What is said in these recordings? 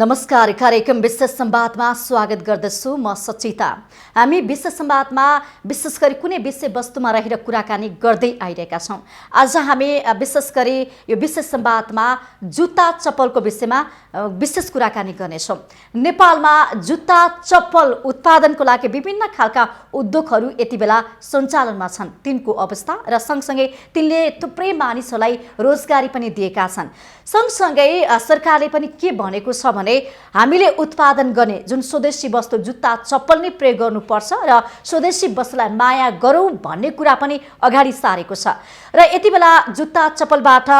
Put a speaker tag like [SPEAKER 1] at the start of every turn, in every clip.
[SPEAKER 1] नमस्कार, कार्यक्रम विशेष संवादमा स्वागत गर्दछु। म सचिता। हामी विशेष संवादमा विशेष गरी कुनै विषयवस्तुमा रहेर कुराकानी गर्दै आइरहेका छौँ। आज हामी विशेष गरी यो विशेष संवादमा जुत्ता चप्पलको विषयमा विशेष कुराकानी गर्नेछौँ। नेपालमा जुत्ता चप्पल उत्पादनको लागि विभिन्न खालका उद्योगहरू यति बेला सञ्चालनमा छन्। तिनको अवस्था र सँगसँगै तिनले थुप्रै मानिसहरूलाई रोजगारी पनि दिएका छन्। सँगसँगै सरकारले पनि के भनेको छ भने हामीले उत्पादन गर्ने जुन स्वदेशी वस्तु जुत्ता चप्पल नै प्रयोग गर्नुपर्छ र स्वदेशी वस्तुलाई माया गरौँ भन्ने कुरा पनि अगाडि सारेको छ। र यति बेला जुत्ता चप्पलबाट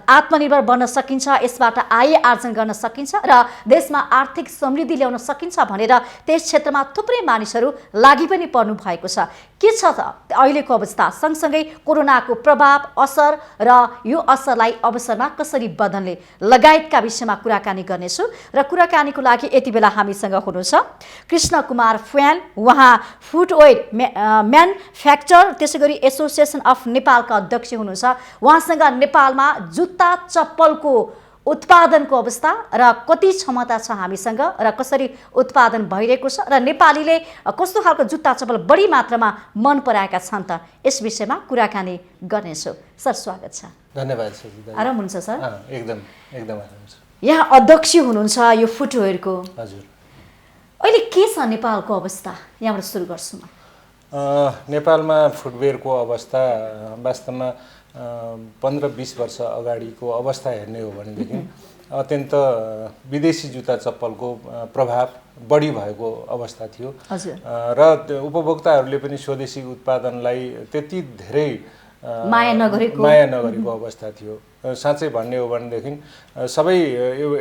[SPEAKER 1] आत्मनिर्भर बन्न सकिन्छ, यसबाट आय आर्जन गर्न सकिन्छ र देशमा आर्थिक समृद्धि ल्याउन सकिन्छ भनेर त्यस क्षेत्रमा थुप्रै मानिसहरू लागि पनि पर्नु भएको छ। के छ त अहिलेको अवस्था, सँगसँगै कोरोनाको प्रभाव, असर र यो असरलाई अवसरमा कसरी बदल्ने लगायतका विषयमा कुराकानी गर्नेछु। र कुराकानीको लागि यति बेला हामीसँग हुनुहुन्छ कृष्ण कुमार फ्यान, उहाँ फुटवेयर म्यानुफ्याक्चर त्यसै गरी एसोसिएसन अफ नेपालका अध्यक्ष हुनुहुन्छ। उहाँसँग नेपालमा जुत्ता चप्पलको उत्पादनको अवस्था र कति क्षमता छ हामीसँग र कसरी उत्पादन भइरहेको छ र नेपालीले कस्तो खालको जुत्ता चप्पल बढी मात्रामा मन पराएका छन् त, यस विषयमा कुराकानी गर्नेछु। सर, स्वागत छ।
[SPEAKER 2] धन्यवाद सर।
[SPEAKER 1] आराम हुनुहुन्छ सर?
[SPEAKER 2] एकदम आराम छ।
[SPEAKER 1] यहाँ अध्यक्ष हुनुहुन्छ यो फुटवेयरको।
[SPEAKER 2] हजुर।
[SPEAKER 1] अहिले के छ नेपालको अवस्था, यहाँबाट सुरु गर्छु म।
[SPEAKER 2] नेपालमा फुटवेयरको अवस्था वास्तवमा 15-20 वर्ष अगाडिको अवस्था हेर्ने हो भनेदेखि अत्यन्त विदेशी जुत्ता चप्पलको प्रभाव बढी भएको अवस्था थियो। र उपभोक्ताहरूले पनि स्वदेशी उत्पादनलाई त्यति धेरै माया नगरेको अवस्था थियो। साँच्चै भन्ने हो भनेदेखि सबै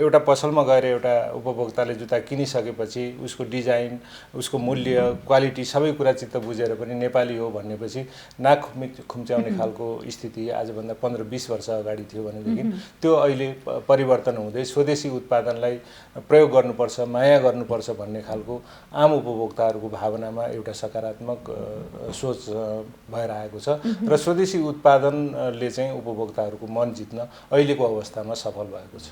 [SPEAKER 2] एउटा पसलमा गएर एउटा उपभोक्ताले जुत्ता किनिसकेपछि उसको डिजाइन, उसको मूल्य, क्वालिटी सबै कुरा चित्त बुझेर पनि नेपाली हो भनेपछि नाक खुम्च्याउने खालको स्थिति आजभन्दा 15-20 वर्ष अगाडि थियो भनेदेखि त्यो अहिले परिवर्तन हुँदै स्वदेशी उत्पादनलाई प्रयोग गर्नुपर्छ, माया गर्नुपर्छ भन्ने खालको आम उपभोक्ताहरूको भावनामा एउटा सकारात्मक सोच भएर आएको छ र स्वदेशी उत्पादनले चाहिँ उपभोक्ताहरूको मन जित्न अहिलेको अवस्थामा सफल भएको छ।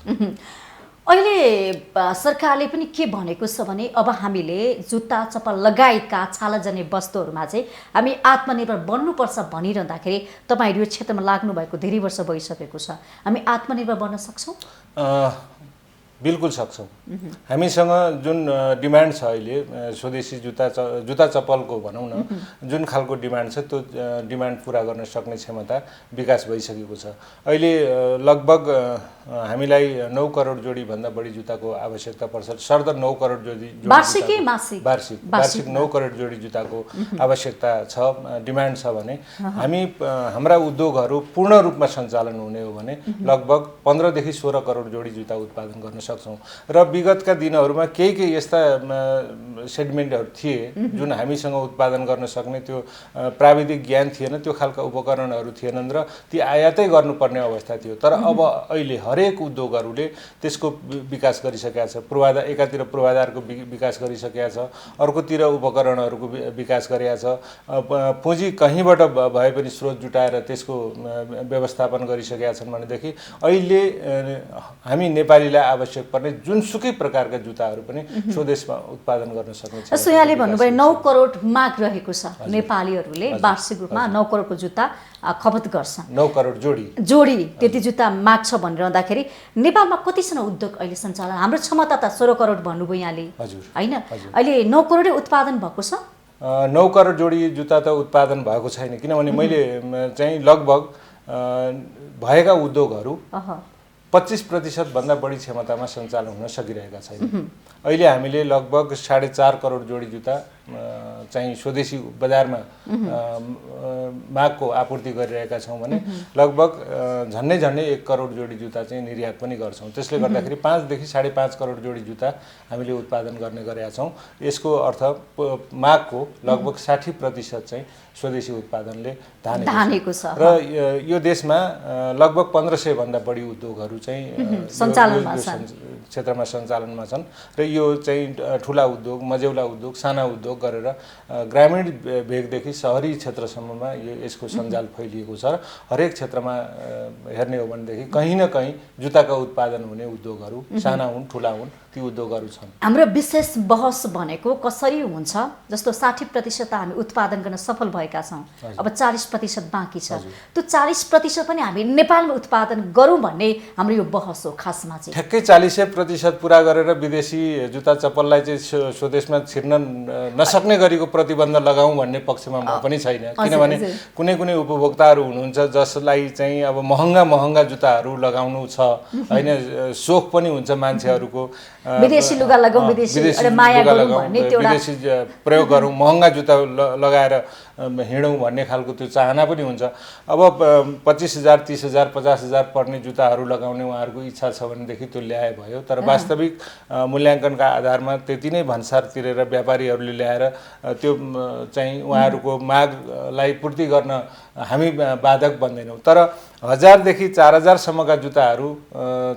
[SPEAKER 1] अहिले सरकारले पनि के भनेको छ भने अब हामीले जुत्ता चप्पल लगायतका छालाजन्य वस्तुहरूमा चाहिँ हामी आत्मनिर्भर बन्नुपर्छ भनिरहँदाखेरि तपाईँहरू यो क्षेत्रमा लाग्नु भएको धेरै वर्ष भइसकेको छ। हामी आत्मनिर्भर बन्न सक्छौँ?
[SPEAKER 2] बिल्कुल सक्छौँ। हामीसँग जुन डिमान्ड छ अहिले स्वदेशी जुत्ता चप्पलको भनौँ न, जुन खालको डिमान्ड छ त्यो डिमान्ड पुरा गर्न सक्ने क्षमता विकास भइसकेको छ। अहिले लगभग हामीलाई 9 करोड जोडीभन्दा बढी जुत्ताको आवश्यकता पर्छ। सरदर 9 करोड जोडी वार्षिक 9 करोड जोडी जुत्ताको आवश्यकता छ, डिमान्ड छ भने हाम्रा उद्योगहरू पूर्ण रूपमा सञ्चालन हुने हो भने लगभग 15 देखि 16 करोड जोडी जुत्ता उत्पादन गर्न सक्छौँ। र विगतका दिनहरूमा केही यस्ता सेगमेन्टहरू थिए जुन हामीसँग उत्पादन गर्न सक्ने त्यो प्राविधिक ज्ञान थिएन, त्यो खालका उपकरणहरू थिएनन् र ती आयातै गर्नुपर्ने अवस्था थियो। तर अब अहिले हरेक उद्योगहरूले त्यसको विकास गरिसकेका छ। एकातिर पूर्वाधारको विकास गरिसकेका छ, अर्कोतिर उपकरणहरूको विकास गरेका छ, पुँजी कहीँबाट भए पनि स्रोत जुटाएर त्यसको व्यवस्थापन गरिसकेका छन् भनेदेखि अहिले हामी नेपालीलाई आवश्यक पर्ने जुनसुकै प्रकारका जुत्ताहरू पनि स्वदेशमा उत्पादन गर्न सक्ने छ।
[SPEAKER 1] यहाँले भन्नुभयो 9 करोड माग रहेको छ, नेपालीहरूले वार्षिक रूपमा 9 करोडको जुत्ता खपत गर्छन्।
[SPEAKER 2] 9 करोड जोडी
[SPEAKER 1] त्यति जुत्ता माग छ भनिरहँदाखेरि नेपालमा कतिजना उद्योग अहिले सञ्चालन? हाम्रो क्षमता त 16 करोड भन्नुभयो यहाँले, होइन? अहिले 9 करोडै उत्पादन भएको छ।
[SPEAKER 2] 9 करोड जोडी जुत्ता त उत्पादन भएको छैन, किनभने मैले चाहिँ लगभग भएका उद्योगहरू 25% भन्दा बढी क्षमतामा सञ्चालन हुन सकिरहेका छैन। अहिले हामीले लगभग 4.5 करोड जोडी जुत्ता चाहिँ स्वदेशी बजारमा मागको आपूर्ति गरिरहेका छौँ भने लगभग झन्डै 1 करोड जोडी जुत्ता चाहिँ निर्यात पनि गर्छौँ। त्यसले गर्दाखेरि 5 देखि 5.5 करोड जोडी जुत्ता हामीले उत्पादन गर्ने गरेका छौँ। यसको अर्थ मागको लगभग 60% चाहिँ स्वदेशी उत्पादनले धानेको छ। र यो देशमा लगभग 1500 भन्दा बढी उद्योगहरू चाहिँ क्षेत्रमा सञ्चालनमा छन् र यो चाहिँ ठुला उद्योग, मझौला उद्योग, साना उद्योग गरेर ग्रामीण भेगदेखि शहरी क्षेत्रसम्ममा यसको सञ्जाल फैलिएको छ र हरेक क्षेत्रमा हेर्ने हो भनेदेखि कहीँ न कहीँ जुत्ताका उत्पादन हुने उद्योगहरू साना हुन् ठुला हुन् ती उद्योगहरू छन्।
[SPEAKER 1] हाम्रो विशेष बहस भनेको कसरी हुन्छ, जस्तो 60% हामी उत्पादन गर्न सफल भएका छौँ, अब 40% बाँकी छ। त्यो 40% पनि हामी नेपालमा उत्पादन गरौँ भन्ने हाम्रो यो बहस हो खासमा चाहिँ।
[SPEAKER 2] ठ्याक्कै 40% पुरा गरेर विदेशी जुत्ता चप्पललाई चाहिँ स्वदेशमा छिर्न नसक्ने गरीको प्रतिबन्ध लगाउँ भन्ने पक्षमा म पनि छैन। किनभने कुनै कुनै उपभोक्ताहरू हुनुहुन्छ जसलाई चाहिँ अब महँगा जुत्ताहरू लगाउनु छ होइन, सोख पनि हुन्छ मान्छेहरूको,
[SPEAKER 1] विदेशी लुगा लगाउँ, विदेशी
[SPEAKER 2] प्रयोग गरौँ, महँगा जुत्ता लगाएर हिँडौँ भन्ने खालको त्यो चाहना पनि हुन्छ। अब 25,000 30,000 50,000 पर्ने जुत्ताहरू लगाउने उहाँहरूको इच्छा छ भनेदेखि त्यो ल्याए भयो। तर वास्तविक मूल्याङ्कनका आधारमा त्यति नै भन्सार तिरेर व्यापारीहरूले ल्याएर त्यो चाहिँ उहाँहरूको मागलाई पूर्ति गर्न हामी बाधक बन्दैनौँ। तर 1000 देखि 4000 सम्मका जुत्ताहरू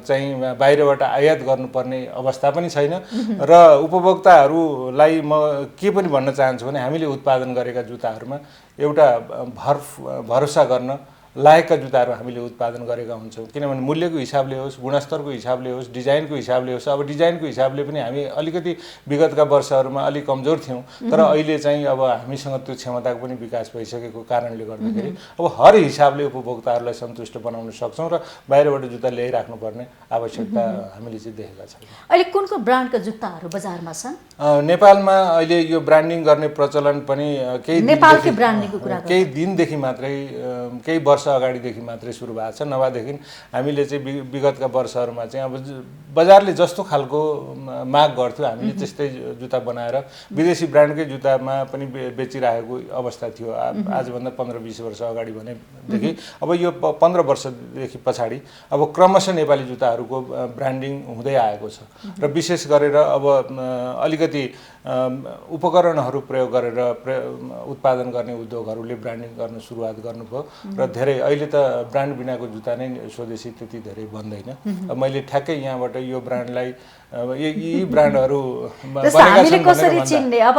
[SPEAKER 2] चाहिँ बाहिरबाट आयात गर्नुपर्ने अवस्था पनि छैन। र उपभोक्ताहरूलाई म के पनि भन्न चाहन्छु भने हामीले उत्पादन गरेका जुत्ताहरूमा एउटा भरोसा गर्न लायकका जुत्ताहरू हामीले उत्पादन गरेका हुन्छौँ। किनभने मूल्यको हिसाबले होस्, गुणस्तरको हिसाबले होस्, डिजाइनको हिसाबले होस्। अब डिजाइनको हिसाबले पनि हामी अलिकति विगतका वर्षहरूमा अलिक कमजोर थियौँ, तर अहिले चाहिँ अब हामीसँग त्यो क्षमताको पनि विकास भइसकेको कारणले गर्दाखेरि अब हर हिसाबले उपभोक्ताहरूलाई सन्तुष्ट बनाउन सक्छौँ र बाहिरबाट जुत्ता ल्याइराख्नुपर्ने आवश्यकता हामीले चाहिँ देखेका छौँ।
[SPEAKER 1] अहिले कुन कुन ब्रान्डका जुत्ताहरू बजारमा छन्?
[SPEAKER 2] नेपालमा अहिले यो ब्रान्डिङ गर्ने प्रचलन पनि केही दिनदेखि मात्रै, केही वर्ष अगाडिदेखि मात्रै सुरु भएको छ। नभएदेखि हामीले चाहिँ विगतका वर्षहरूमा चाहिँ अब बजारले जस्तो खालको माग गर्थ्यो हामीले त्यस्तै जुत्ता बनाएर विदेशी ब्रान्डकै जुत्तामा पनि बेचिरहेको अवस्था थियो आजभन्दा 15-20 वर्ष अगाडि भनेदेखि। अब यो 15 वर्षदेखि पछाडि अब क्रमशः नेपाली जुत्ताहरूको ब्रान्डिङ हुँदै आएको छ र विशेष गरेर अब अलिकति उपकरणहरू प्रयोग गरेर उत्पादन गर्ने उद्योगहरूले ब्रान्डिङ गर्न सुरुवात गर्नुभयो र धेरै अहिले त ब्रान्ड बिनाको जुत्ता नै स्वदेशी त्यति धेरै बन्दैन। मैले ठ्याक्कै यहाँबाट यो ब्रान्डलाई यी ब्रान्डहरू
[SPEAKER 1] हामीले कसरी चिन्ने? अब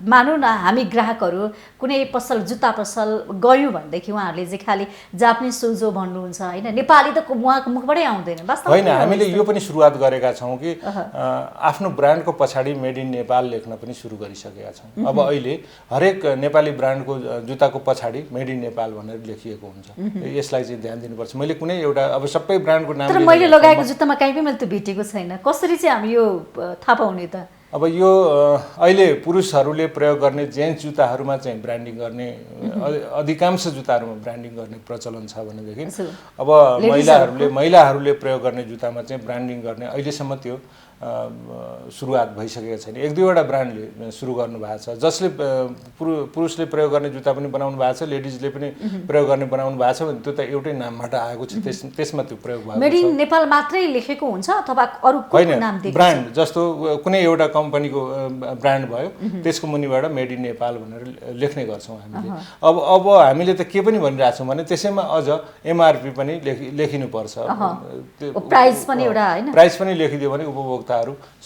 [SPEAKER 1] मानौँ न हामी ग्राहकहरू कुनै पसल, जुत्ता पसल गयौँ भनेदेखि उहाँहरूले चाहिँ खालि जापानिज सुज हो भन्नुहुन्छ होइन, नेपाली त उहाँको मुखबाटै आउँदैन वास्तवमा
[SPEAKER 2] होइन। हामीले यो पनि सुरुवात गरेका छौँ कि आफ्नो ब्रान्डको पछाडि मेड इन नेपाल लेख्न पनि सुरु गरिसकेका छौँ। अब अहिले हरेक नेपाली ब्रान्डको जुत्ताको पछाडि मेड इन नेपाल भनेर लेखिएको हुन्छ। यसलाई चाहिँ ध्यान दिनुपर्छ। मैले कुनै एउटा अब सबै ब्रान्डको नाम,
[SPEAKER 1] तर मैले लगाएको जुत्तामा कहीँ पनि मैले त्यो भेटेको छैन। कसरी चाहिँ हामी यो थाहा पाउने त?
[SPEAKER 2] अब यो अहिले पुरुषहरूले प्रयोग गर्ने जेन्ट्स जुत्ताहरूमा चाहिँ ब्रान्डिङ गर्ने, अधिकांश जुत्ताहरूमा ब्रान्डिङ गर्ने प्रचलन छ भनेदेखि अब महिलाहरूले प्रयोग गर्ने जुत्तामा चाहिँ ब्रान्डिङ गर्ने अहिलेसम्म त्यो सुरुवात भइसकेको छैन। 1-2वटा ब्रान्डले सुरु गर्नु भएको छ, जसले पुरुषले प्रयोग गर्ने जुत्ता पनि बनाउनु भएको छ, लेडिजले पनि प्रयोग गर्ने बनाउनु भएको छ भने त्यो त एउटै नामबाट आएको छ, त्यसमा त्यो प्रयोग भएको छ।
[SPEAKER 1] मेड इन नेपाल मात्रै लेखेको हुन्छ अथवा अरू कुनै नाम दिएको?
[SPEAKER 2] ब्रान्ड जस्तो कुनै एउटा कम्पनीको ब्रान्ड भयो त्यसको मुनिबाट मेड इन नेपाल भनेर लेख्ने गर्छौँ हामीले। अब हामीले त के पनि भनिरहेछौँ भने त्यसैमा अझ एमआरपी पनि लेखिनुपर्छ,
[SPEAKER 1] प्राइस पनि एउटा हैन,
[SPEAKER 2] प्राइस पनि लेखिदियो भने उपभोक्ताहरू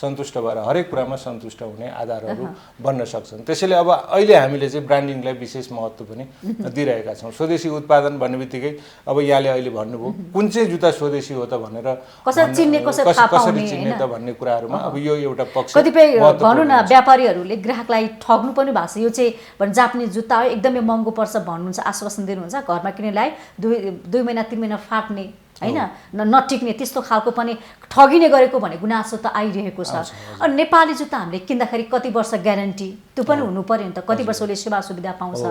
[SPEAKER 2] सन्तुष्ट भएर हरेक कुरामा सन्तुष्ट हुने आधारहरू बन्न सक्छन्। त्यसैले अब अहिले हामीले चाहिँ ब्रान्डिङलाई विशेष महत्त्व पनि दिइरहेका छौँ। स्वदेशी उत्पादन भन्ने बित्तिकै अब यहाँले अहिले भन्नुभयो कुन चाहिँ जुत्ता स्वदेशी हो त भनेर
[SPEAKER 1] कसरी
[SPEAKER 2] चिन्ने त भन्ने कुराहरूमा अब यो एउटा पक्ष।
[SPEAKER 1] कतिपय भनौँ न व्यापारीहरूले ग्राहकलाई ठग्नु पनि भएको छ, यो चाहिँ जापानिज जुत्ता हो एकदमै महँगो पर्छ भन्नुहुन्छ, आश्वासन दिनुहुन्छ, घरमा किनेलाई 2 महिना 3 महिना फाट्ने हैन, नटिक्ने त्यस्तो खालको पनि ठगिने गरेको भने गुनासो त आइरहेको छ। अनि नेपाली जुत्ता हामीले किन्दाखेरि कति वर्ष ग्यारेन्टी त्यो पनि हुनु पर्यो नि त, कति वर्ष उसले सेवा सुविधा पाउँछ,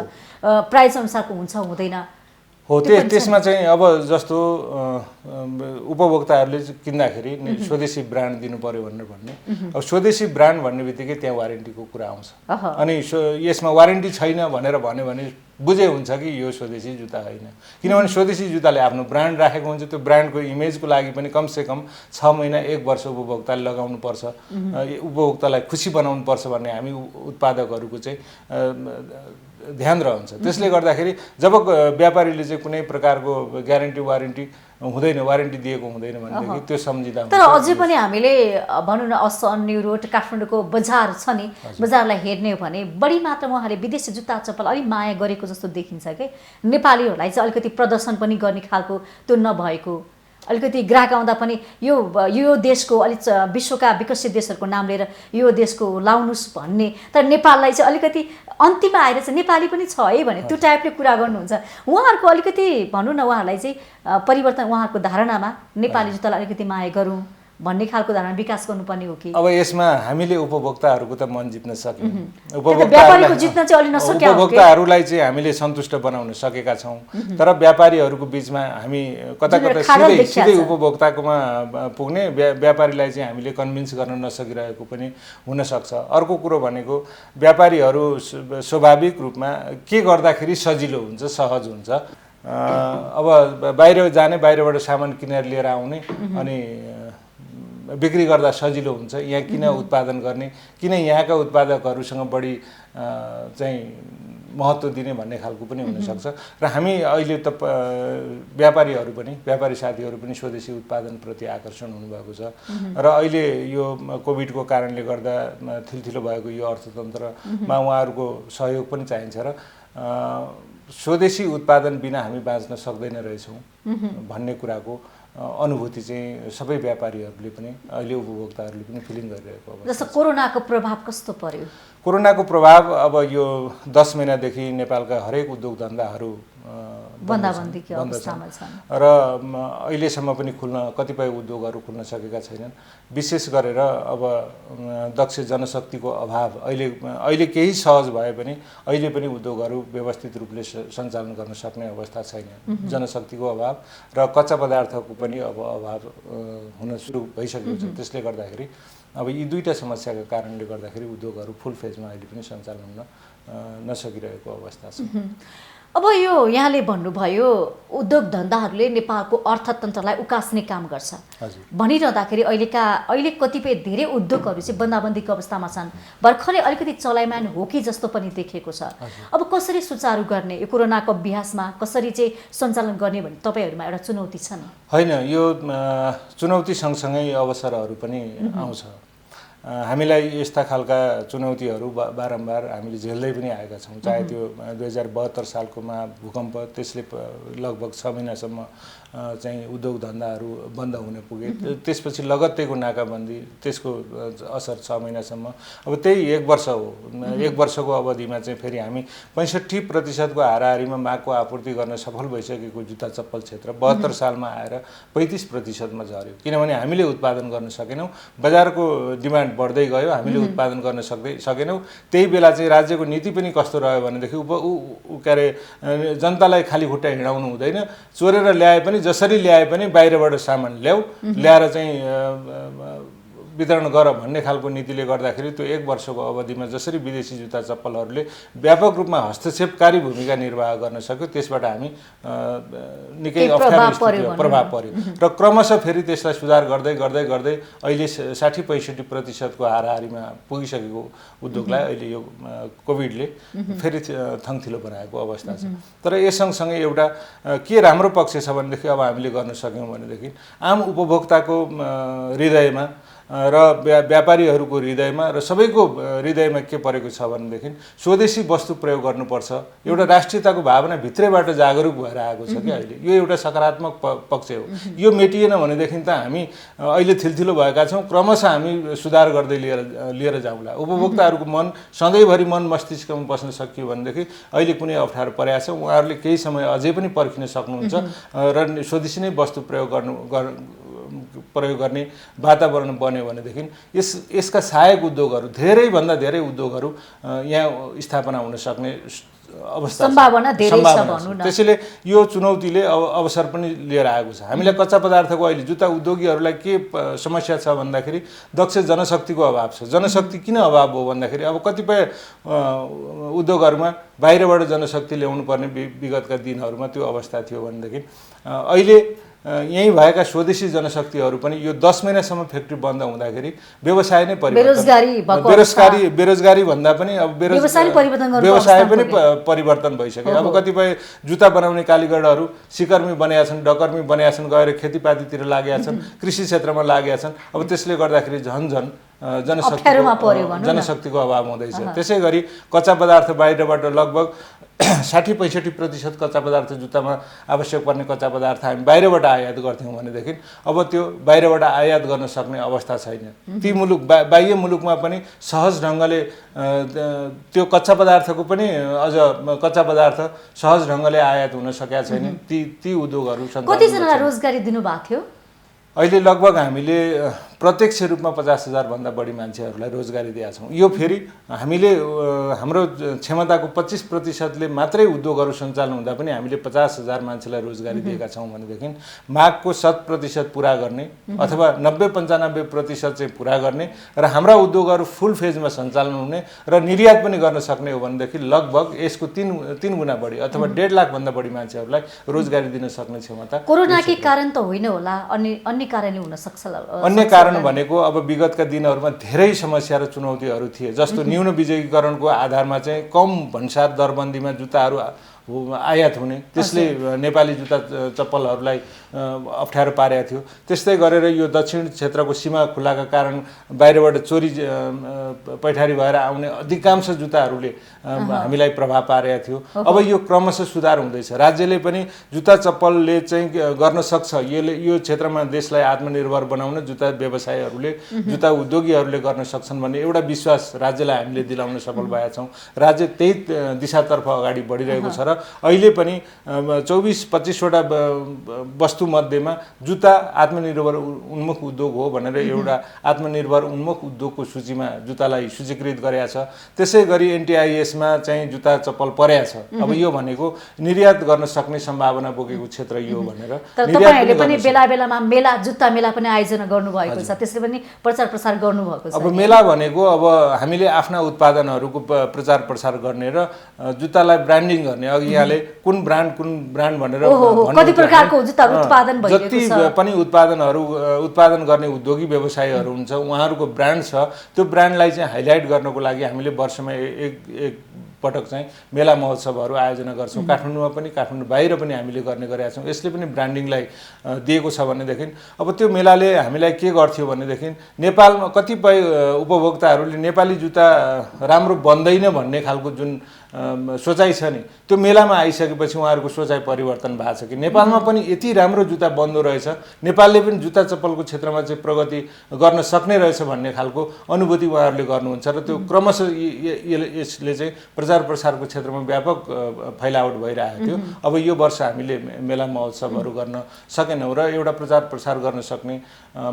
[SPEAKER 1] प्राइस अनुसारको हुन्छ हुँदैन
[SPEAKER 2] हो। त्यसमा चाहिँ अब जस्तो उपभोक्ताहरूले किन्दाखेरि स्वदेशी ब्रान्ड दिनु पर्यो भनेर भन्ने, अब स्वदेशी ब्रान्ड भन्ने बित्तिकै त्यहाँ वारेन्टीको कुरा आउँछ। अनि यसमा वारेन्टी छैन भनेर भन्यो भने बुझे हुन्छ कि यो स्वदेशी जुत्ता होइन। किनभने स्वदेशी जुत्ताले आफ्नो ब्रान्ड राखेको हुन्छ, त्यो ब्रान्डको इमेजको लागि पनि कमसेकम 6 महिना 1 वर्ष उपभोक्ताले लगाउनु पर्छ, उपभोक्तालाई खुसी बनाउनु पर्छ भन्ने हामी उत्पादकहरूको चाहिँ ध्यान रहन्छ। त्यसले गर्दाखेरि जब व्यापारीले चाहिँ कुनै प्रकारको ग्यारेन्टी वारेन्टी वारेन्टी दिएको हुँदैन भनेदेखि त्यो सम्झिँदा हुन्छ।
[SPEAKER 1] तर अझै पनि हामीले भनौँ न असन, न्यु रोड, काठमाडौँको बजार छ नि, बजारलाई हेर्ने हो भने बढी मात्रामा उहाँले विदेशी जुत्ता चप्पल अलिक माया गरेको जस्तो देखिन्छ कि नेपालीहरूलाई चाहिँ अलिकति प्रदर्शन पनि गर्ने खालको त्यो नभएको अलिकति ग्राहक आउँदा पनि यो देशको अलिक विश्वका विकसित देशहरूको नाम लिएर यो देशको लाउनुस् भन्ने, तर नेपाललाई चाहिँ अलिकति अन्तिममा आएर चाहिँ नेपाली पनि छ है भने त्यो टाइपले कुरा गर्नुहुन्छ। उहाँहरूको अलिकति भनौँ न, उहाँहरूलाई चाहिँ परिवर्तन, उहाँहरूको धारणामा नेपाली जुत्तालाई अलिकति माया गरौँ भन्ने खालको धारणा विकास गर्नुपर्ने हो कि?
[SPEAKER 2] अब यसमा हामीले उपभोक्ताहरूको त मन जित्न सक्यौँ,
[SPEAKER 1] उपभोक्ताहरूलाई
[SPEAKER 2] चाहिँ हामीले सन्तुष्ट बनाउन सकेका छौँ, तर व्यापारीहरूको बिचमा हामी कता कता सिधै उपभोक्ताकोमा पुग्ने, व्यापारीलाई चाहिँ हामीले कन्भिन्स गर्न नसकिरहेको पनि हुनसक्छ। अर्को कुरो भनेको व्यापारीहरू स्वाभाविक रूपमा के गर्दाखेरि सजिलो हुन्छ, सहज हुन्छ, अब बाहिर जाने, बाहिरबाट सामान किनेर लिएर आउने अनि बिक्री गर्दा सजिलो हुन्छ, यहाँ किन उत्पादन गर्ने, किन यहाँका उत्पादकहरूसँग बढी चाहिँ महत्त्व दिने भन्ने खालको पनि हुनसक्छ। र हामी अहिले त व्यापारी साथीहरू पनि स्वदेशी उत्पादनप्रति आकर्षण हुनुभएको छ र अहिले यो कोभिडको कारणले गर्दा थिलथिलो भएको यो अर्थतन्त्रमा उहाँहरूको सहयोग पनि चाहिन्छ र स्वदेशी उत्पादन बिना हामी बाँच्न सक्दैन रहेछौँ भन्ने कुराको अनुभूति चाहिँ सबै व्यापारीहरूले पनि, अहिले उपभोक्ताहरूले पनि फिलिङ गरिरहेको अब।
[SPEAKER 1] जस्तो कोरोनाको प्रभाव कस्तो पर्यो?
[SPEAKER 2] कोरोनाको प्रभाव अब यो 10 महिनादेखि नेपालका हरेक उद्योग धन्दाहरू
[SPEAKER 1] बन्दाबन्दीको अवस्थामा छन्
[SPEAKER 2] र अहिलेसम्म पनि कतिपय उद्योगहरू खुल्न सकेका छैनन्। विशेष गरेर अब दक्ष जनशक्तिको अभाव, अहिले केही सहज भए पनि अहिले पनि उद्योगहरू व्यवस्थित रूपले सञ्चालन गर्न सक्ने अवस्था छैन। जनशक्तिको अभाव र कच्चा पदार्थको पनि अब अभाव हुन सुरु भइसकेको छ। त्यसले गर्दाखेरि अब यी दुईटा समस्याका कारणले गर्दाखेरि उद्योगहरू फुल फेजमा अहिले पनि सञ्चालन हुन नसकिरहेको अवस्था छ।
[SPEAKER 1] अब यो यहाँले भन्नुभयो उद्योग धन्दाहरूले नेपालको अर्थतन्त्रलाई उकास्ने काम गर्छ भनिरहँदाखेरि अहिले कतिपय धेरै उद्योगहरू चाहिँ बन्दाबन्दीको अवस्थामा छन्, भर्खरै अलिकति चलायमान हो कि जस्तो पनि देखिएको छ। अब कसरी सुचारू गर्ने, यो कोरोनाको अभ्यासमा कसरी चाहिँ सञ्चालन गर्ने भन्ने तपाईँहरूमा एउटा चुनौती छ नि?
[SPEAKER 2] होइन, यो चुनौती सँगसँगै अवसरहरू पनि आउँछ। हामीलाई यस्ता खालका चुनौतीहरू बारम्बार हामीले झेल्दै पनि आएका छौँ। चाहे त्यो 2072 सालको भूकम्प, त्यसले लगभग 6 महिनासम्म चाहिँ उद्योग धन्दाहरू बन्द हुन पुगे, त्यसपछि लगत्तैको नाकाबन्दी, त्यसको असर 6 महिनासम्म। अब त्यही 1 वर्ष हो, 1 वर्षको अवधिमा चाहिँ फेरि हामी 65% को हाराहारीमा मागको आपूर्ति गर्न सफल भइसकेको जुत्ता चप्पल क्षेत्र 72 सालमा आएर 35% मा झर्यो, किनभने हामीले उत्पादन गर्न सकेनौँ। बजारको डिमान्ड बढ्दै गयो, हामीले उत्पादन गर्न सकेनौँ। त्यही बेला चाहिँ राज्यको नीति पनि कस्तो रह्यो भनेदेखि के अरे जनतालाई खाली खुट्टा हिँडाउनु हुँदैन, चोरेर ल्याए पनि जसरी ल्याए पनि बाहिरबाट सामान ल्याएर चाहिँ वितरण गर भन्ने खालको नीतिले गर्दाखेरि त्यो 1 वर्षको अवधिमा जसरी विदेशी जुत्ता चप्पलहरूले व्यापक रूपमा हस्तक्षेपकारी भूमिका निर्वाह गर्न सक्यो, त्यसबाट हामी निकै अप्ठ्यारो स्थितिमा प्रभाव पर्यो र क्रमशः फेरि त्यसलाई सुधार गर्दै गर्दै गर्दै अहिले 60-65% को हाराहारीमा पुगिसकेको उद्योगलाई अहिले यो कोभिडले फेरि थङथिलो बनाएको अवस्था छ। तर यस सँगसँगै एउटा के राम्रो पक्ष छ भनेदेखि अब हामीले गर्न सक्यौँ भनेदेखि आम उपभोक्ताको हृदयमा र व्यापारीहरूको हृदयमा र सबैको हृदयमा के परेको छ भनेदेखि स्वदेशी वस्तु प्रयोग गर्नुपर्छ, एउटा राष्ट्रियताको भावना भित्रैबाट जागरुक भएर आएको छ कि अहिले। यो एउटा सकारात्मक पक्ष हो। यो मेटिएन भनेदेखि त हामी अहिले थिलथिलो भएका छौँ, क्रमशः हामी सुधार गर्दै लिएर जाउँला। उपभोक्ताहरूको मन सधैँभरि मन मस्तिष्कमा बस्न सकियो भनेदेखि अहिले कुनै अप्ठ्यारो परेको छ, उहाँहरूले केही समय अझै पनि पर्खिन सक्नुहुन्छ र स्वदेशी नै वस्तु प्रयोग गर्ने वातावरण बन्यो भनेदेखि यसका सहायक उद्योगहरू, धेरैभन्दा धेरै उद्योगहरू यहाँ स्थापना हुन सक्ने अवस्था
[SPEAKER 1] सम्भावना धेरै छ भनौँ न।
[SPEAKER 2] त्यसैले यो चुनौतीले अवसर पनि लिएर आएको छ। हामीलाई कच्चा पदार्थको अहिले जुत्ता उद्योगीहरूलाई के समस्या छ भन्दाखेरि दक्ष जनशक्तिको अभाव छ। जनशक्ति किन अभाव हो भन्दाखेरि अब कतिपय उद्योगहरूमा बाहिरबाट जनशक्ति ल्याउनु पर्ने विगतका दिनहरूमा त्यो अवस्था थियो भनेदेखि अहिले यही भएका स्वदेशी जनशक्तिहरू पनि यो 10 महिनासम्म फ्याक्ट्री बन्द हुँदाखेरि व्यवसाय नै बेरोजगारी भन्दा पनि अब व्यवसाय पनि परिवर्तन भइसक्यो। अब कतिपय जुत्ता बनाउने कालीगढहरू सिकर्मी बनेका छन्, डकर्मी बनेका छन्, गएर खेतीपातीतिर लागेका छन्, कृषि क्षेत्रमा लागेका छन्। अब त्यसले गर्दाखेरि झन् जनशक्तिको अभाव हुँदैछ। त्यसै गरी कच्चा पदार्थ बाहिरबाट लगभग 60-65% कच्चा पदार्थ जुत्तामा आवश्यक पर्ने कच्चा पदार्थ हामी बाहिरबाट आयात गर्थ्यौँ भनेदेखि अब त्यो बाहिरबाट आयात गर्न सक्ने अवस्था छैन। ती मुलुक बाह्य मुलुकमा पनि सहज ढङ्गले त्यो कच्चा पदार्थको पनि अझ कच्चा पदार्थ सहज ढङ्गले आयात हुन सकेका छैन। ती उद्योगहरू
[SPEAKER 1] कतिजनालाई रोजगारी दिनुभएको थियो?
[SPEAKER 2] अहिले लगभग हामीले प्रत्यक्ष रूपमा 50,000 भन्दा बढी मान्छेहरूलाई रोजगारी दिएका छौँ। यो फेरि हामीले हाम्रो क्षमताको 25%ले मात्रै उद्योगहरू सञ्चालन हुँदा पनि हामीले 50,000 मान्छेलाई रोजगारी दिएका छौँ भनेदेखि मागको 100% पुरा गर्ने अथवा 90-95% चाहिँ पुरा गर्ने र हाम्रा उद्योगहरू फुल फेजमा सञ्चालन हुने र निर्यात पनि गर्न सक्ने हो भनेदेखि लगभग यसको 3 गुणा बढी अथवा 1.5 लाख भन्दा बढी मान्छेहरूलाई रोजगारी दिन सक्ने क्षमता।
[SPEAKER 1] कोरोनाकै कारण त होइन होला, अन्य कारणले हुन सक्छ।
[SPEAKER 2] अन्य कारण भनेको अब विगतका दिनहरूमा धेरै समस्या र चुनौतीहरू थिए, जस्तो न्यून विजयीकरणको आधारमा चाहिँ कम भन्सार दरबन्दीमा जुत्ताहरू आयात हुने, त्यसले नेपाली जुत्ता चप्पलहरूलाई अप्ठ्यारो पारेको थियो। त्यस्तै गरेर यो दक्षिण क्षेत्रको सीमा खुलाका कारण बाहिरबाट चोरी पैठारी भएर आउने अधिकांश जुत्ताहरूले हामीलाई प्रभाव पारेको थियो। अब यो क्रमशः सुधार हुँदैछ। राज्यले पनि जुत्ता चप्पलले चाहिँ गर्न सक्छ, यो क्षेत्रमा देशलाई आत्मनिर्भर बनाउन जुत्ता व्यवसायीहरूले जुत्ता उद्योगीहरूले गर्न सक्छन् भन्ने एउटा विश्वास राज्यलाई हामीले दिलाउन सफल भएका छौँ। राज्य त्यही दिशातर्फ अगाडि बढिरहेको छ र अहिले पनि 24-25 वटा वस्तु मध्येमा जुत्ता आत्मनिर्भर उन्मुख उद्योग हो भनेर एउटा आत्मनिर्भर उन्मुख उद्योगको सूचीमा जुत्तालाई सूचीकृत गरेका छ। त्यसै गरी NTIS-मा चाहिँ जुत्ता चप्पल परेको छ। अब यो भनेको निर्यात गर्न सक्ने सम्भावना बोकेको क्षेत्र यो भनेर
[SPEAKER 1] तपाईहरुले पनि बेला बेलामा मेला जुत्ता मेला पनि आयोजना गर्नुभएको छ, त्यसले पनि प्रचार प्रसार गर्नुभएको छ।
[SPEAKER 2] अब मेला भनेको अब हामीले आफ्ना उत्पादनहरूको प्रचार प्रसार गर्ने र जुत्तालाई ब्रान्डिङ गर्ने। अघि यहाँले कुन ब्रान्ड भनेर
[SPEAKER 1] कति प्रकारको जुत्ता उत्पादन भइरहेको छ।
[SPEAKER 2] जति पनि उत्पादन गर्ने उद्योगी व्यवसायीहरू हुन्छ, उहाँहरूको ब्रान्ड छ, त्यो ब्रान्डलाई चाहिँ हाइलाइट गर्नको लागि हामीले वर्षमा एक पटक चाहिँ मेला महोत्सवहरू आयोजना गर्छौँ। काठमाडौँमा पनि, काठमाडौँ बाहिर पनि हामीले गर्ने गरेका छौँ। यसले पनि ब्रान्डिङलाई दिएको छ भनेदेखि अब त्यो मेलाले हामीलाई के गर्थ्यो भनेदेखि नेपालमा कतिपय उपभोक्ताहरूले नेपाली जुत्ता राम्रो बन्दैन भन्ने खालको जुन सोचाइ छ नि, त्यो मेलामा आइसकेपछि उहाँहरूको सोचाइ परिवर्तन भएको छ कि नेपालमा पनि यति राम्रो जुत्ता बन्दो रहेछ, नेपालले पनि जुत्ता चप्पलको क्षेत्रमा चाहिँ प्रगति गर्न सक्ने रहेछ भन्ने खालको अनुभूति उहाँहरूले गर्नुहुन्छ र त्यो क्रमशः यसले चाहिँ प्रचार प्रसारको क्षेत्रमा व्यापक फैलावट भइरहेको थियो। अब यो वर्ष हामीले मेला महोत्सवहरू गर्न सकेनौँ र एउटा प्रचार प्रसार गर्न सक्ने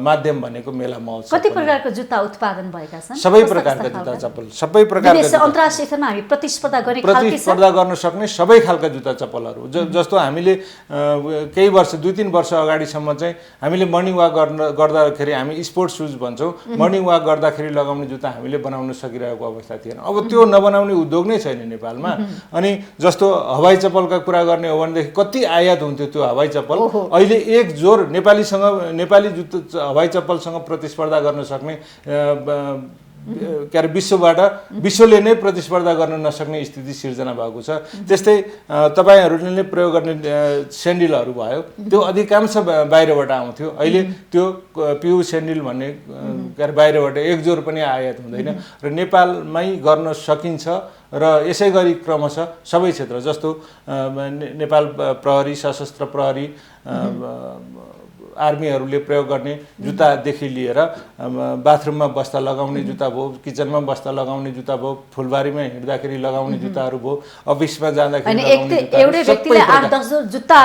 [SPEAKER 2] माध्यम भनेको मेला महोत्सव।
[SPEAKER 1] कति प्रकारको जुत्ता उत्पादन भएका छन्?
[SPEAKER 2] सबै प्रकारका जुत्ता चप्पल, सबै प्रकारका
[SPEAKER 1] अन्तर्राष्ट्रिय स्तरमा हामी
[SPEAKER 2] प्रतिस्पर्धा गर्न सक्ने सबै खालका जुत्ता चप्पलहरू। जस्तो हामीले केही वर्ष 2-3 वर्ष अगाडिसम्म चाहिँ हामीले मर्निङ वाक गर्दाखेरि हामी स्पोर्ट्स सुज भन्छौँ, मर्निङ वाक गर्दाखेरि लगाउने जुत्ता हामीले बनाउन सकिरहेको अवस्था थिएन। अब त्यो नबनाउने उद्योग नै छैन नेपालमा। अनि जस्तो हवाई चप्पलका कुरा गर्ने हो भनेदेखि कति आयात हुन्थ्यो त्यो हवाई चप्पल, अहिले एक जोर नेपाली जुत्ता हवाई चप्पलसँग प्रतिस्पर्धा गर्न सक्ने के अरे विश्वले नै प्रतिस्पर्धा गर्न नसक्ने स्थिति सिर्जना भएको छ। त्यस्तै तपाईहरूले नै प्रयोग गर्ने स्यान्डलहरू भयो, त्यो अधिकांश बाहिरबाट आउँथ्यो। अहिले त्यो पियु स्यान्डल भन्ने के अरे बाहिरबाट एक जोर पनि आयात हुँदैन र नेपालमै गर्न सकिन्छ। र यसै गरी क्रमशः सबै क्षेत्र जस्तो नेपाल प्रहरी, सशस्त्र प्रहरी, आर्मीहरूले प्रयोग गर्ने जुत्तादेखि लिएर बाथरुममा बस्दा लगाउने जुत्ता भयो, किचनमा बस्दा लगाउने जुत्ता भयो, फुलबारीमा हिँड्दाखेरि लगाउने जुत्ताहरू भयो, अफिसमा जाँदाखेरि
[SPEAKER 1] एउटै व्यक्तिले 8-10 जुत्ता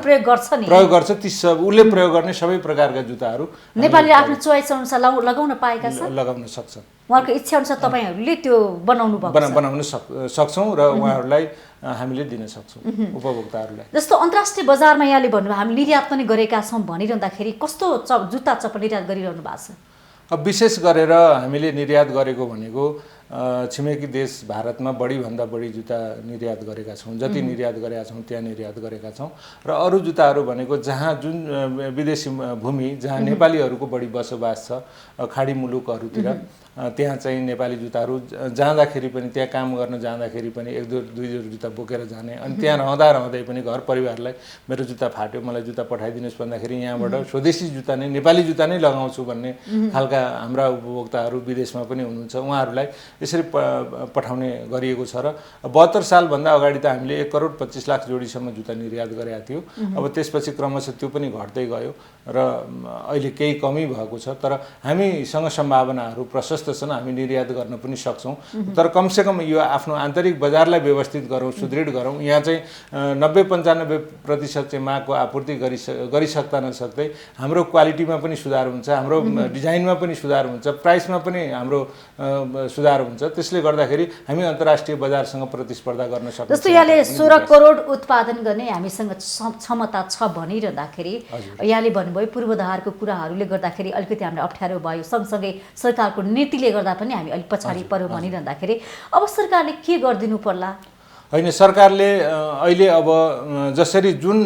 [SPEAKER 1] प्रयोग गर्छ नि,
[SPEAKER 2] प्रयोग गर्छ। ती उसले प्रयोग गर्ने सबै प्रकारका जुत्ताहरू
[SPEAKER 1] नेपालीले आफ्नो चोइस अनुसार लगाउन पाएका छन्,
[SPEAKER 2] लगाउन सक्छन्।
[SPEAKER 1] उहाँहरूको इच्छा अनुसार तपाईहरुले त्यो बनाउन
[SPEAKER 2] सक्छौँ र उहाँहरूलाई हामीले दिन सक्छौँ उपभोक्ताहरूलाई।
[SPEAKER 1] जस्तो अन्तर्राष्ट्रिय बजारमा यहाँले भन्नुभयो हामी निर्यात पनि गरेका छौँ भनिरहँदाखेरि कस्तो जुत्ता चप्पल निर्यात गरिरहनु भएको छ?
[SPEAKER 2] अब विशेष गरेर हामीले निर्यात गरेको भनेको छिमेकी देश भारतमा बढीभन्दा बढी जुत्ता निर्यात गरेका छौँ। जति निर्यात गरेका छौँ त्यहाँ निर्यात गरेका छौँ। र अरू जुत्ताहरू भनेको जहाँ जुन विदेशी भूमि जहाँ नेपालीहरूको बढी बसोबास छ, खाडी मुलुकहरूतिर, त्यहाँ चाहिँ नेपाली जुत्ताहरू जाँदाखेरि पनि, त्यहाँ काम गर्न जाँदाखेरि पनि 1-2 जोर जुत्ता बोकेर जाने। अनि त्यहाँ रहँदै पनि घर परिवारलाई मेरो जुत्ता फाट्यो, मलाई जुत्ता पठाइदिनुहोस् भन्दाखेरि यहाँबाट स्वदेशी जुत्ता नै, नेपाली जुत्ता नै लगाउँछु भन्ने खालका हाम्रा उपभोक्ताहरू विदेशमा पनि हुनुहुन्छ। उहाँहरूलाई यसरी पठाउने गरिएको छ। र 72 सालभन्दा अगाडि त हामीले 1 करोड 25 लाख जोडीसम्म जुत्ता निर्यात गरेका थियौँ। अब त्यसपछि क्रमशः त्यो पनि घट्दै गयो र अहिले केही कमी भएको छ। तर हामीसँग सम्भावनाहरू प्रशस्त छन्, हामी निर्यात गर्न पनि सक्छौँ। तर कमसेकम यो आफ्नो आन्तरिक बजारलाई व्यवस्थित गरौँ, सुदृढ गरौँ। यहाँ चाहिँ 90-95% चाहिँ मागको आपूर्ति गरिसक्दा नसक्दै हाम्रो क्वालिटीमा पनि सुधार हुन्छ, हाम्रो डिजाइनमा पनि सुधार हुन्छ, प्राइसमा पनि हाम्रो सुधार हुन्छ। त्यसले गर्दाखेरि हामी अन्तर्राष्ट्रिय बजारसँग प्रतिस्पर्धा गर्न सक्छौँ।
[SPEAKER 1] जस्तो यहाँले 16 करोड उत्पादन गर्ने हामीसँग क्षमता छ भनिरहँदाखेरि यहाँले भन्नुभयो पूर्वाधारको कुराहरूले गर्दाखेरि अलिकति हामीलाई अप्ठ्यारो भयो, सँगसँगै सरकारको नीतिले गर्दा पनि हामी अलिक पछाडि पर्यो भनिरहँदाखेरि अब सरकारले के गरिदिनु पर्ला?
[SPEAKER 2] होइन, सरकारले अहिले अब जसरी जुन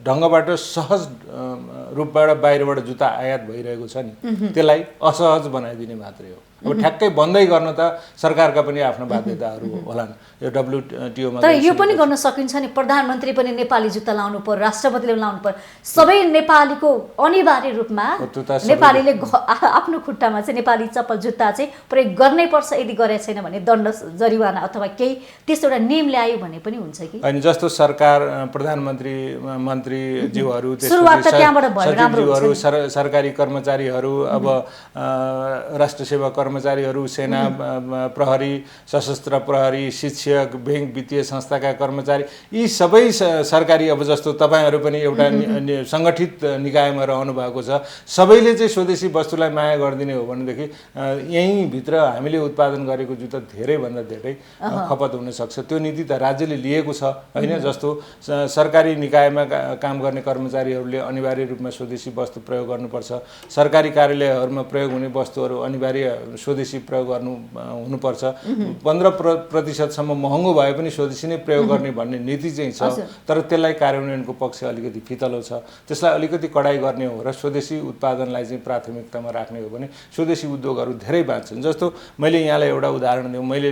[SPEAKER 2] ढङ्गबाट सहज रूपबाट बाहिरबाट जुत्ता आयात भइरहेको छ नि, त्यसलाई असहज बनाइदिने मात्रै हो। अब ठ्याक्कै बन्दै गर्न त सरकारका पनि आफ्ना बाध्यताहरू होलान्। यो WTO मा
[SPEAKER 1] तर यो पनि गर्न सकिन्छ नि, प्रधानमन्त्री पनि नेपाली जुत्ता लाउनु पर्यो, राष्ट्रपतिले लाउनु पर्यो, सबै नेपालीको अनिवार्य रूपमा नेपालीले आफ्नो खुट्टामा चाहिँ नेपाली चप्पल जुत्ता चाहिँ प्रयोग गर्नै पर्छ। यदि गरेको छैन भने दण्ड, जरिवाना अथवा केही त्यस्तो एउटा नियम ल्यायो भने पनि हुन्छ कि?
[SPEAKER 2] होइन, जस्तो सरकार, प्रधानमन्त्री, मन्त्रीज्यूहरू,
[SPEAKER 1] सचिवज्यूहरू,
[SPEAKER 2] सरकारी कर्मचारीहरू, अब राष्ट्र सेवा कर्मचारीहरू, सेना प्रहरी, सशस्त्र प्रहरी, शिक्षक, बैंक, वित्तीय संस्थाका कर्मचारी, यी सबै सरकारी, अब जस्तो तपाईँहरू पनि एउटा सङ्गठित निकायमा रहनु भएको छ, सबैले चाहिँ स्वदेशी वस्तुलाई माया गरिदिने हो भनेदेखि यहीँभित्र हामीले उत्पादन गरेको जुत्ता धेरैभन्दा धेरै खपत हुनसक्छ। त्यो नीति त राज्यले लिएको छ होइन। जस्तो सरकारी निकायमा काम गर्ने कर्मचारीहरूले अनिवार्य रूपमा स्वदेशी वस्तु प्रयोग गर्नुपर्छ, सरकारी कार्यालयहरूमा प्रयोग हुने वस्तुहरू अनिवार्य स्वदेशी प्रयोग हुनुपर्छ, 15% महँगो भए पनि स्वदेशी नै प्रयोग गर्ने भन्ने नीति चाहिँ छ। तर त्यसलाई कार्यान्वयनको पक्ष अलिकति फितलो छ। त्यसलाई अलिकति कडाइ गर्ने हो र स्वदेशी उत्पादनलाई चाहिँ प्राथमिकतामा राख्ने हो भने स्वदेशी उद्योगहरू धेरै बाँच्छन्। जस्तो मैले यहाँलाई एउटा उदाहरण दिउँ, मैले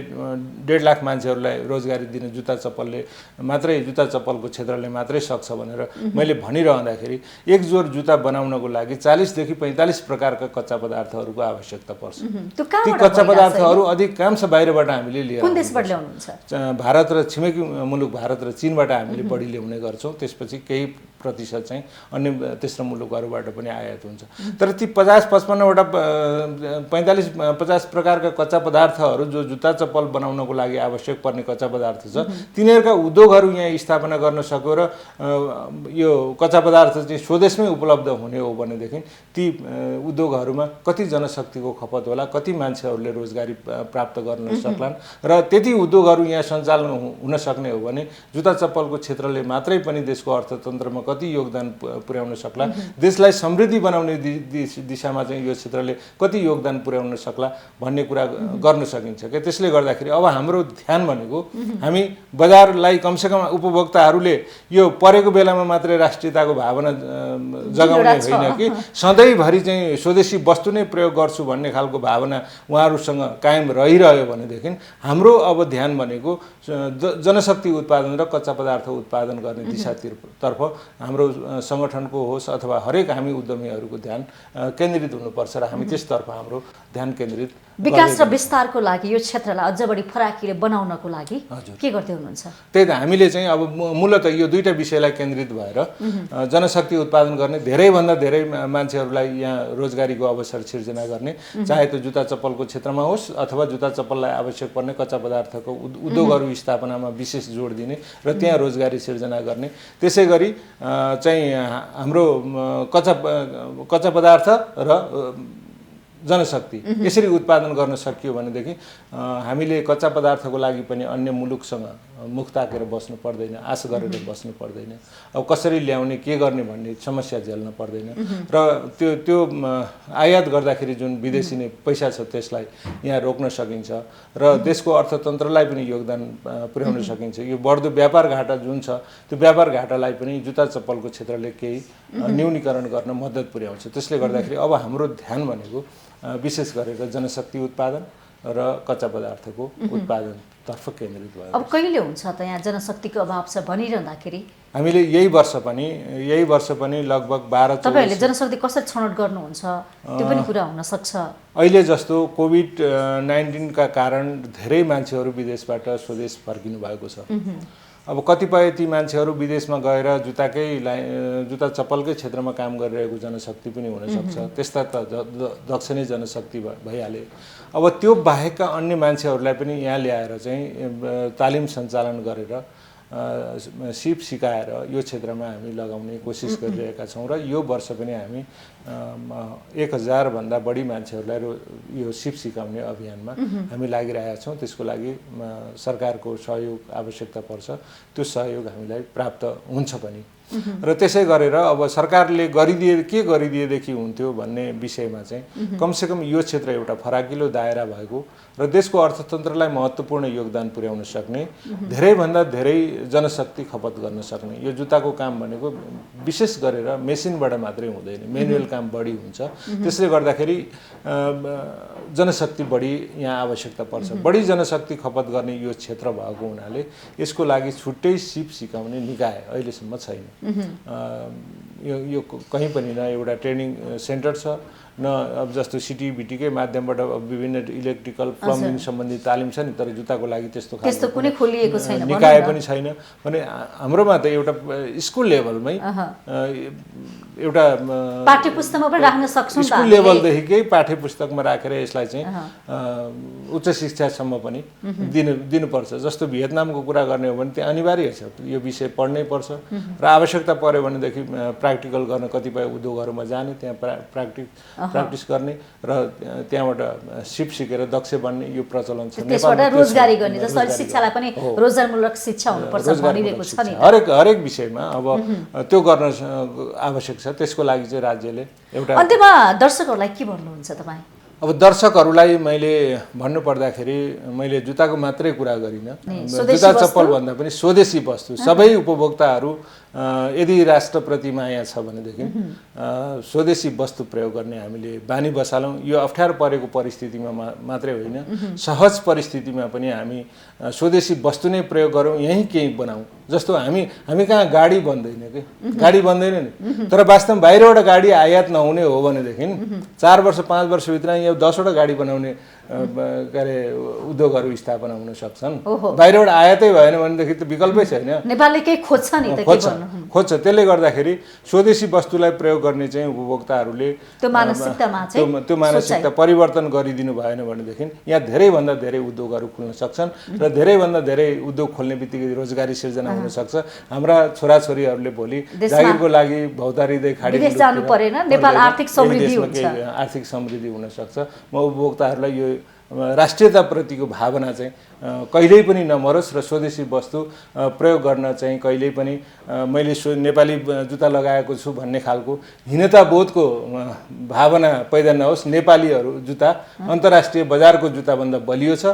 [SPEAKER 2] 1.5 लाख मान्छेहरूलाई रोजगारी दिने जुत्ता चप्पलको क्षेत्रले मात्रै सक्छ भनेर मैले भनिरहँदाखेरि एक जोर जुत्ता बनाउनको लागि 40 देखि 45 प्रकारका कच्चा पदार्थहरूको आवश्यकता पर्छ।
[SPEAKER 1] ती
[SPEAKER 2] कच्चा पदार्थहरू अधिकांश बाहिरबाट हामीले लिएर
[SPEAKER 1] कुन देशबाट ल्याउनुहुन्छ?
[SPEAKER 2] भारत र छिमेकी मुलुक भारत र चीनबाट हामीले बढी ल्याउने गर्छौँ। त्यसपछि केही प्रतिशत चाहिँ अन्य तेस्रो मुलुकहरूबाट पनि आयात हुन्छ। तर ती 50-55वटा 45-50 प्रकारका कच्चा पदार्थहरू जो जुत्ता चप्पल बनाउनको लागि आवश्यक पर्ने कच्चा पदार्थ छ, तिनीहरूका उद्योगहरू यहाँ स्थापना गर्न सक्यो र यो कच्चा पदार्थ चाहिँ स्वदेशमै उपलब्ध हुने हो भनेदेखि ती उद्योगहरूमा कति जनशक्तिको खपत होला, कति मान्छेहरूले रोजगारी प्राप्त गर्न सक्लान् र त्यति उद्योगहरू यहाँ सञ्चालन हुन सक्ने हो भने जुत्ता चप्पलको क्षेत्रले मात्रै पनि देशको अर्थतन्त्रमा कति योगदान पुर्याउन सक्ला, देशलाई समृद्धि बनाउने दिशामा चाहिँ यो क्षेत्रले कति योगदान पुर्याउन सक्ला भन्ने कुरा गर्न सकिन्छ क्या। त्यसले गर्दाखेरि अब हाम्रो ध्यान भनेको हामी बजारलाई कमसेकम उपभोक्ताहरूले यो परेको बेलामा मात्रै राष्ट्रियताको भावना जगाउने होइन कि सधैँभरि चाहिँ स्वदेशी वस्तु नै प्रयोग गर्छु भन्ने खालको भावना उहाँहरूसँग कायम रहिरह्यो भनेदेखि हाम्रो अब ध्यान भनेको जनशक्ति उत्पादन र कच्चा पदार्थ उत्पादन गर्ने दिशातर्फ हाम्रो सङ्गठनको होस् अथवा हरेक हामी उद्यमीहरूको ध्यान केन्द्रित हुनुपर्छ र हामी त्यसतर्फ हाम्रो ध्यान केन्द्रित
[SPEAKER 1] विकास र विस्तारको लागि यो क्षेत्रलाई अझ बढी फराकिलो बनाउनको लागि के गर्दै हुनुहुन्छ?
[SPEAKER 2] त्यही त हामीले चाहिँ अब मूलतः यो दुईटा विषयलाई केन्द्रित भएर जनशक्ति उत्पादन गर्ने, धेरैभन्दा धेरै मान्छेहरूलाई यहाँ रोजगारीको अवसर सिर्जना गर्ने, चाहे त्यो जुत्ता चप्पलको क्षेत्रमा होस् अथवा जुत्ता चप्पललाई आवश्यक पर्ने कच्चा पदार्थको उद्योगहरू स्थापनामा विशेष जोड दिने र त्यहाँ रोजगारी सिर्जना गर्ने। त्यसै गरी चाहिँ हाम्रो कच्चा पदार्थ र जनशक्ति यसरी उत्पादन गर्न सकियो भनेदेखि हामीले कच्चा पदार्थको लागि पनि अन्य मुलुकसँग मुख ताकेर बस्नु पर्दैन, आश गरेर बस्नु पर्दैन। अब कसरी ल्याउने, के गर्ने भन्ने समस्या झेल्न पर्दैन र त्यो आयात गर्दाखेरि जुन विदेशी नै पैसा छ त्यसलाई यहाँ रोक्न सकिन्छ र देशको अर्थतन्त्रलाई पनि योगदान पुर्याउन सकिन्छ। यो बढ्दो व्यापार घाटा जुन छ त्यो व्यापार घाटालाई पनि जुत्ता चप्पलको क्षेत्रले केही न्यूनीकरण गर्न मद्दत पुर्याउँछ। त्यसले गर्दाखेरि अब हाम्रो ध्यान भनेको विशेष गरेर जनशक्ति उत्पादन र कच्चा पदार्थको उत्पादनतर्फ केन्द्रित भयो।
[SPEAKER 1] अब कहिले हुन्छ त यहाँ जनशक्तिको अभाव छ भनिरहँदाखेरि
[SPEAKER 2] हामीले यही वर्ष पनि लगभग 12-14
[SPEAKER 1] तपाईहरुले जनशक्ति कसरी छनौट गर्नुहुन्छ त्यो पनि कुरा हुन सक्छ।
[SPEAKER 2] अहिले जस्तो कोभिड-19 का कारण धेरै मान्छेहरू विदेशबाट स्वदेश फर्किनु भएको छ। अब कतिपय ती मान्छेहरू विदेशमा गएर जुत्ता चप्पलकै क्षेत्रमा काम गरिरहेको जनशक्ति पनि हुनसक्छ। त्यस्ता त दक्ष नै जनशक्ति भइहाले। अब त्यो बाहेकका अन्य मान्छेहरूलाई पनि यहाँ ल्याएर चाहिँ तालिम सञ्चालन गरेर सिप सिकाएर यो क्षेत्रमा हामी लगाउने कोसिस गरिरहेका छौँ र यो वर्ष पनि हामी 1000 भन्दा बढी मान्छेहरूलाई यो सिप सिकाउने अभियानमा हामी लागिरहेका छौँ। त्यसको लागि सरकारको सहयोग आवश्यकता पर्छ। त्यो सहयोग हामीलाई प्राप्त हुन्छ पनि र त्यसै गरेर अब सरकारले के गरिदिएदेखि हुन्थ्यो भन्ने विषयमा चाहिँ कमसेकम यो क्षेत्र एउटा फराकिलो दायरा भएको र देशको अर्थतन्त्रलाई महत्त्वपूर्ण योगदान पुर्याउन सक्ने धेरैभन्दा धेरै जनशक्ति खपत गर्न सक्ने यो जुत्ताको काम भनेको विशेष गरेर मेसिनबाट मात्रै हुँदैन, म्यानुअल काम बढी हुन्छ। त्यसले गर्दाखेरि जनशक्ति बढी यहाँ आवश्यकता पर्छ। बढी जनशक्ति खपत गर्ने यो क्षेत्र भएको हुनाले यसको लागि छुट्टै सिप सिकाउने निकाय अहिलेसम्म छैन। यो कहीँ पनि न एउटा ट्रेनिङ सेन्टर छ न अब जस्तो सिटिबिटीकै माध्यमबाट विभिन्न इलेक्ट्रिकल प्लम्बिङ सम्बन्धी तालिम छ नि, तर जुत्ताको लागि त्यस्तो
[SPEAKER 1] कुनै खोलिएको छैन,
[SPEAKER 2] निकाय पनि छैन भने हाम्रोमा त एउटा स्कुल लेभलमै एउटा
[SPEAKER 1] पाठ्यपुस्तकमा पनि राख्न सक्छौँ।
[SPEAKER 2] स्कुल लेभलदेखिकै पाठ्यपुस्तकमा राखेर यसलाई चाहिँ उच्च शिक्षासम्म पनि दिनुपर्छ। जस्तो भियतनामको कुरा गर्ने हो भने त्यहाँ अनिवार्य छ यो विषय पढ्नै पर्छ र आवश्यकता पर्यो भनेदेखि प्र्याक्टिकल गर्न कतिपय उद्योगहरूमा जाने, त्यहाँ प्र्याक्टिस गर्ने र त्यहाँबाट सिप सिकेर दक्ष बन्ने यो प्रचलन छ।
[SPEAKER 1] त्यसबाट रोजगारी गर्ने जस्तो शिक्षालाई पनि रोजगारमूलक शिक्षा हुनुपर्छ भनिरहेको छ नि।
[SPEAKER 2] हरेक विषयमा अब त्यो गर्न आवश्यक छ। त्यसको लागि चाहिँ राज्यले एउटा
[SPEAKER 1] अन्त्यमा दर्शकहरूलाई के भन्नुहुन्छ तपाईँ?
[SPEAKER 2] अब दर्शकहरूलाई मैले भन्नुपर्दाखेरि मैले जुत्ताको मात्रै कुरा गरिनँ, जुत्ता चप्पल भन्दा पनि स्वदेशी वस्तु सबै उपभोक्ताहरू यदि राष्ट्रप्रति माया छ भनेदेखि स्वदेशी वस्तु प्रयोग गर्ने हामीले बानी बसालौँ। यो अप्ठ्यारो परेको परिस्थितिमा मात्रै होइन, सहज परिस्थितिमा पनि हामी स्वदेशी वस्तु नै प्रयोग गरौँ, यहीँ केही बनाऊँ। जस्तो हामी कहाँ गाडी बन्दैन कि, गाडी बन्दैन नि, तर वास्तवमा बाहिरबाट गाडी आयात नहुने हो भनेदेखि 4 वर्ष 5 वर्षभित्र यहाँ 10वटा गाडी बनाउने के अरे उद्योगहरू स्थापना हुन सक्छन्। बाहिरबाट आयातै भएन भनेदेखि त विकल्पै छैन।
[SPEAKER 1] नेपालले केही खोज्छ नि त,
[SPEAKER 2] खोज्छ। त्यसले गर्दाखेरि स्वदेशी वस्तुलाई प्रयोग गर्ने चाहिँ उपभोक्ताहरूले
[SPEAKER 1] त्यो
[SPEAKER 2] मानसिकता परिवर्तन गरिदिनु भएन भनेदेखि यहाँ धेरैभन्दा धेरै उद्योगहरू खुल्न सक्छन् र धेरैभन्दा धेरै उद्योग खोल्ने बित्तिकै रोजगारी सिर्जना हुन सक्छ। हाम्रा छोराछोरीहरूले भोलि जागिरको लागि भौतारिँदै खाडी
[SPEAKER 1] जानु परेन, नेपाल आर्थिक
[SPEAKER 2] समृद्धि हुन सक्छ। म उपभोक्ताहरूलाई यो राष्ट्रियताप्रतिको भावना चाहिँ कहिल्यै पनि नमरोस् र स्वदेशी वस्तु प्रयोग गर्न चाहिँ कहिल्यै पनि मैले नेपाली जुत्ता लगाएको छु भन्ने खालको हीनताबोधको भावना पैदा नहोस्। नेपालीहरू जुत्ता अन्तर्राष्ट्रिय बजारको जुत्ताभन्दा बलियो छ,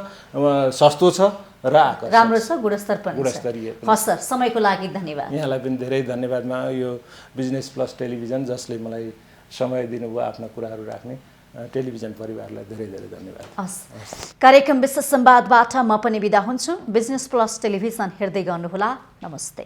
[SPEAKER 2] सस्तो छ र
[SPEAKER 1] राम्रो छ,
[SPEAKER 2] गुणस्तरीय।
[SPEAKER 1] हस् सर, समयको लागि धन्यवाद।
[SPEAKER 2] यहाँलाई पनि धेरै धन्यवाद। यो बिजनेस प्लस टेलिभिजन जसले मलाई समय दिनुभयो आफ्ना कुराहरू राख्ने टेलिभिजन परिवारलाई धेरै धेरै धन्यवाद।
[SPEAKER 1] कार्यक्रम विश्व संवादबाट म पनि बिदा हुन्छु। बिजनेस प्लस टेलिभिजन हेर्दै गर्नुहोला। नमस्ते।